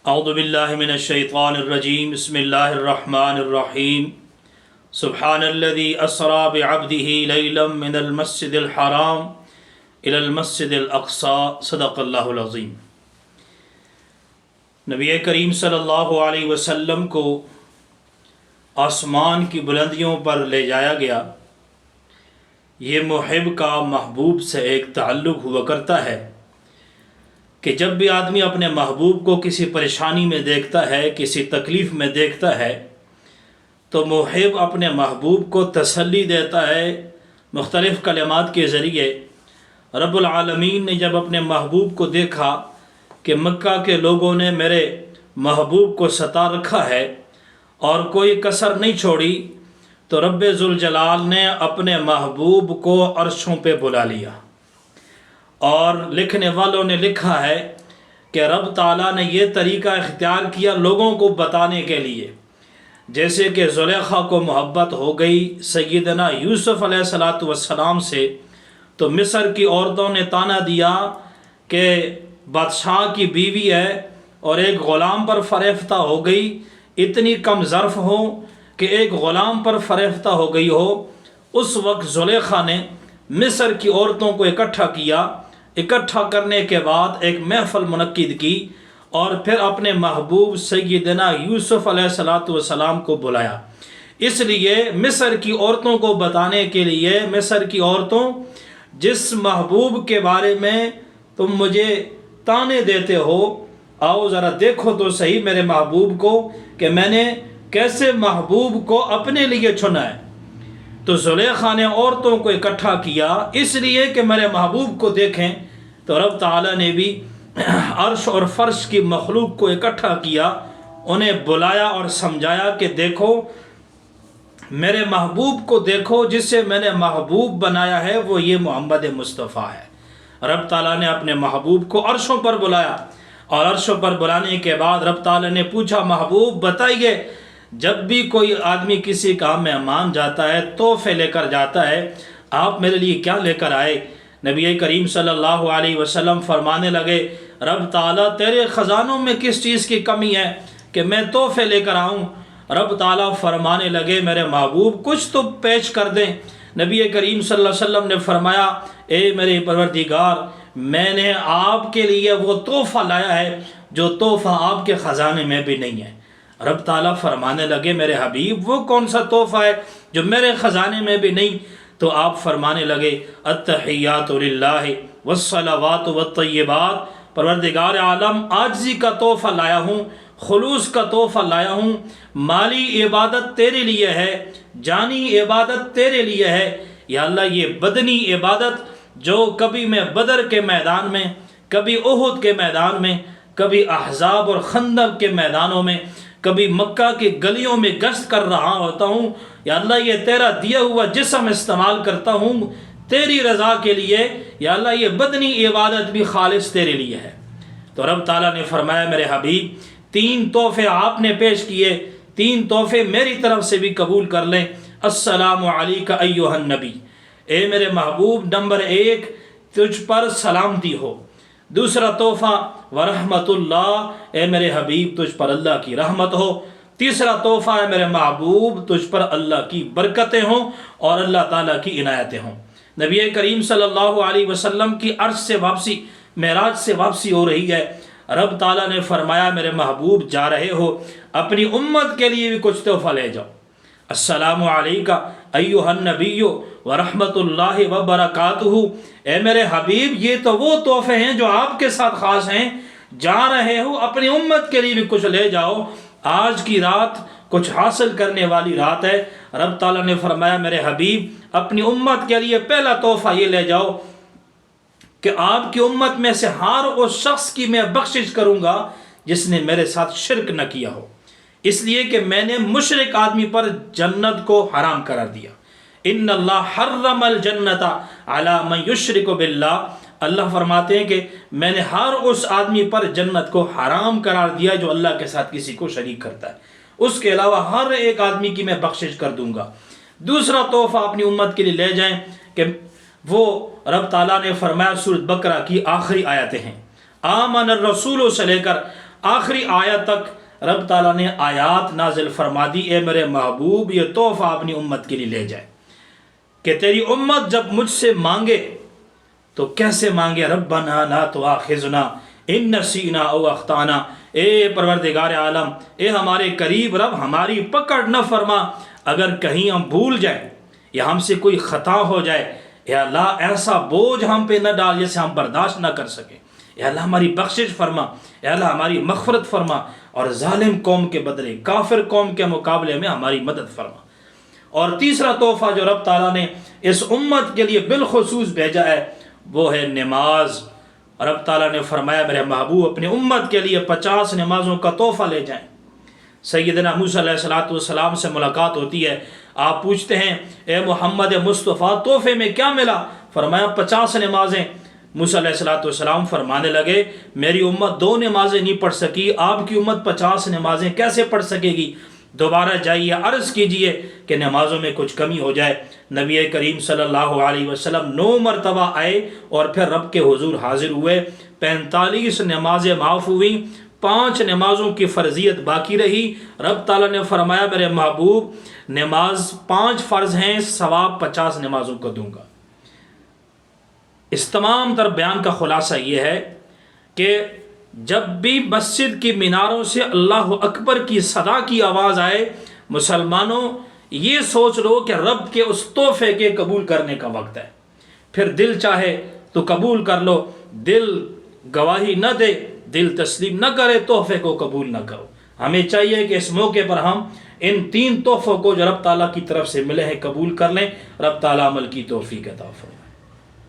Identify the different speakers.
Speaker 1: اعوذ باللہ من الشیطان الرجیم بسم اللہ الرحمن الرحیم سبحان الذی اسری بعبدہ لیلا من المسجد الحرام الی المسجد الاقصی صدق اللہ العظیم۔ نبی کریم صلی اللہ علیہ وسلم کو آسمان کی بلندیوں پر لے جایا گیا۔ یہ محب کا محبوب سے ایک تعلق ہوا کرتا ہے کہ جب بھی آدمی اپنے محبوب کو کسی پریشانی میں دیکھتا ہے، کسی تکلیف میں دیکھتا ہے، تو محب اپنے محبوب کو تسلی دیتا ہے مختلف کلمات کے ذریعے۔ رب العالمین نے جب اپنے محبوب کو دیکھا کہ مکہ کے لوگوں نے میرے محبوب کو ستا رکھا ہے اور کوئی کسر نہیں چھوڑی، تو رب ذوالجلال نے اپنے محبوب کو عرشوں پہ بلا لیا۔ اور لکھنے والوں نے لکھا ہے کہ رب تعالیٰ نے یہ طریقہ اختیار کیا لوگوں کو بتانے کے لیے، جیسے کہ زلیخا کو محبت ہو گئی سیدنا یوسف علیہ السلام سے، تو مصر کی عورتوں نے طعنہ دیا کہ بادشاہ کی بیوی ہے اور ایک غلام پر فریفتہ ہو گئی، اتنی کم ظرف ہو کہ ایک غلام پر فریفتہ ہو گئی ہو۔ اس وقت زلیخا نے مصر کی عورتوں کو اکٹھا کیا، اکٹھا کرنے کے بعد ایک محفل منعقد کی اور پھر اپنے محبوب سیدنا یوسف علیہ السلام کو بلایا۔ اس لیے مصر کی عورتوں کو بتانے کے لیے، مصر کی عورتوں، جس محبوب کے بارے میں تم مجھے طعنے دیتے ہو، آؤ ذرا دیکھو تو صحیح میرے محبوب کو کہ میں نے کیسے محبوب کو اپنے لیے چنا ہے۔ تو زلیخا نے عورتوں کو اکٹھا کیا اس لیے کہ میرے محبوب کو دیکھیں، تو رب تعالیٰ نے بھی عرش اور فرش کی مخلوق کو اکٹھا کیا، انہیں بلایا اور سمجھایا کہ دیکھو میرے محبوب کو دیکھو، جس سے میں نے محبوب بنایا ہے وہ یہ محمد مصطفیٰ ہے۔ رب تعالیٰ نے اپنے محبوب کو عرشوں پر بلایا، اور عرشوں پر بلانے کے بعد رب تعالیٰ نے پوچھا محبوب بتائیے، جب بھی کوئی آدمی کسی کا مہمان جاتا ہے، تحفے لے کر جاتا ہے، آپ میرے لیے کیا لے کر آئے؟ نبی کریم صلی اللہ علیہ وسلم فرمانے لگے، رب تعالیٰ تیرے خزانوں میں کس چیز کی کمی ہے کہ میں تحفے لے کر آؤں؟ رب تعالیٰ فرمانے لگے میرے محبوب کچھ تو پیش کر دیں۔ نبی کریم صلی اللہ علیہ وسلم نے فرمایا، اے میرے پروردگار، میں نے آپ کے لیے وہ تحفہ لایا ہے جو تحفہ آپ کے خزانے میں بھی نہیں ہے۔ رب تعالیٰ فرمانے لگے میرے حبیب وہ کون سا تحفہ ہے جو میرے خزانے میں بھی نہیں؟ تو آپ فرمانے لگے التحیات للہ والصلوات والطیبات، پروردگار عالم عاجزی کا تحفہ لایا ہوں، خلوص کا تحفہ لایا ہوں، مالی عبادت تیرے لیے ہے، جانی عبادت تیرے لیے ہے۔ یا اللہ یہ بدنی عبادت جو کبھی میں بدر کے میدان میں، کبھی احد کے میدان میں، کبھی احزاب اور خندق کے میدانوں میں، کبھی مکہ کی گلیوں میں گشت کر رہا ہوتا ہوں، یا اللہ یہ تیرا دیا ہوا جسم استعمال کرتا ہوں تیری رضا کے لیے، یا اللہ یہ بدنی عبادت بھی خالص تیرے لیے ہے۔ تو رب تعالیٰ نے فرمایا میرے حبیب 3 تحفے آپ نے پیش کیے، 3 تحفے میری طرف سے بھی قبول کر لیں۔ السلام علیک ایھا النبی، اے میرے محبوب، نمبر 1 تجھ پر سلامتی ہو۔ دوسرا تحفہ ورحمت اللہ، اے میرے حبیب تجھ پر اللہ کی رحمت ہو۔ تیسرا تحفہ ہے میرے محبوب تجھ پر اللہ کی برکتیں ہوں اور اللہ تعالیٰ کی عنایتیں ہوں۔ نبی کریم صلی اللہ علیہ وسلم کی عرش سے واپسی، معراج سے واپسی ہو رہی ہے۔ رب تعالیٰ نے فرمایا میرے محبوب جا رہے ہو، اپنی امت کے لیے بھی کچھ تحفہ لے جاؤ۔ السلام علیکہ ایھا النبی ورحمت اللہ وبرکاتہ، اے میرے حبیب یہ تو وہ تحفے ہیں جو آپ کے ساتھ خاص ہیں، جا رہے ہو اپنی امت کے لیے بھی کچھ لے جاؤ، آج کی رات کچھ حاصل کرنے والی رات ہے۔ رب تعالیٰ نے فرمایا میرے حبیب اپنی امت کے لیے پہلا تحفہ یہ لے جاؤ کہ آپ کی امت میں سے ہر اس شخص کی میں بخشش کروں گا جس نے میرے ساتھ شرک نہ کیا ہو، اس لیے کہ میں نے مشرک آدمی پر جنت کو حرام قرار دیا۔ ان اللہ حرم الجنت علی من یشرک باللہ، اللہ فرماتے ہیں کہ میں نے ہر اس آدمی پر جنت کو حرام قرار دیا جو اللہ کے ساتھ کسی کو شریک کرتا ہے، اس کے علاوہ ہر ایک آدمی کی میں بخشش کر دوں گا۔ دوسرا تحفہ اپنی امت کے لیے لے جائیں کہ وہ رب تعالیٰ نے فرمایا سورۃ بقرہ کی آخری آیتیں ہیں، آمن الرسول سے لے کر آخری آیت تک رب تعالیٰ نے آیات نازل فرما دی، اے میرے محبوب یہ تحفہ اپنی امت کے لیے لے جائے کہ تیری امت جب مجھ سے مانگے تو کیسے مانگے، ربنا لا تؤاخذنا ان نسینا او اخطانا، اے پروردگار عالم، اے ہمارے قریب رب ہماری پکڑ نہ فرما اگر کہیں ہم بھول جائیں یا ہم سے کوئی خطا ہو جائے، اے اللہ ایسا بوجھ ہم پہ نہ ڈال جسے ہم برداشت نہ کر سکیں، اے اللہ ہماری بخشش فرما، اے اللہ ہماری مغفرت فرما، اور ظالم قوم کے بدلے کافر قوم کے مقابلے میں ہماری مدد فرما۔ اور تیسرا تحفہ جو رب تعالیٰ نے اس امت کے لیے بالخصوص بھیجا ہے وہ ہے نماز۔ رب تعالیٰ نے فرمایا میرے محبوب اپنی امت کے لیے 50 نمازوں کا تحفہ لے جائیں۔ سیدنا موسیٰ علیہ السلام سے ملاقات ہوتی ہے، آپ پوچھتے ہیں اے محمد مصطفیٰ تحفے میں کیا ملا؟ فرمایا 50 نمازیں۔ موسیٰ علیہ السلام فرمانے لگے میری امت 2 نمازیں نہیں پڑھ سکی، آپ کی امت 50 نمازیں کیسے پڑھ سکے گی؟ دوبارہ جائیے عرض کیجئے کہ نمازوں میں کچھ کمی ہو جائے۔ نبی کریم صلی اللہ علیہ وسلم 9 مرتبہ آئے اور پھر رب کے حضور حاضر ہوئے، 45 نمازیں معاف ہوئیں، 5 نمازوں کی فرضیت باقی رہی۔ رب تعالیٰ نے فرمایا میرے محبوب نماز 5 فرض ہیں، ثواب 50 نمازوں کو دوں گا۔ اس تمام تر بیان کا خلاصہ یہ ہے کہ جب بھی مسجد کی میناروں سے اللہ اکبر کی صدا کی آواز آئے، مسلمانوں یہ سوچ لو کہ رب کے اس تحفے کے قبول کرنے کا وقت ہے۔ پھر دل چاہے تو قبول کر لو، دل گواہی نہ دے، دل تسلیم نہ کرے، تحفے کو قبول نہ کرو۔ ہمیں چاہیے کہ اس موقع پر ہم ان 3 تحفوں کو جو رب تعالیٰ کی طرف سے ملے ہیں قبول کر لیں۔ رب تعالیٰ عمل کی توفیق عطا فرمائے۔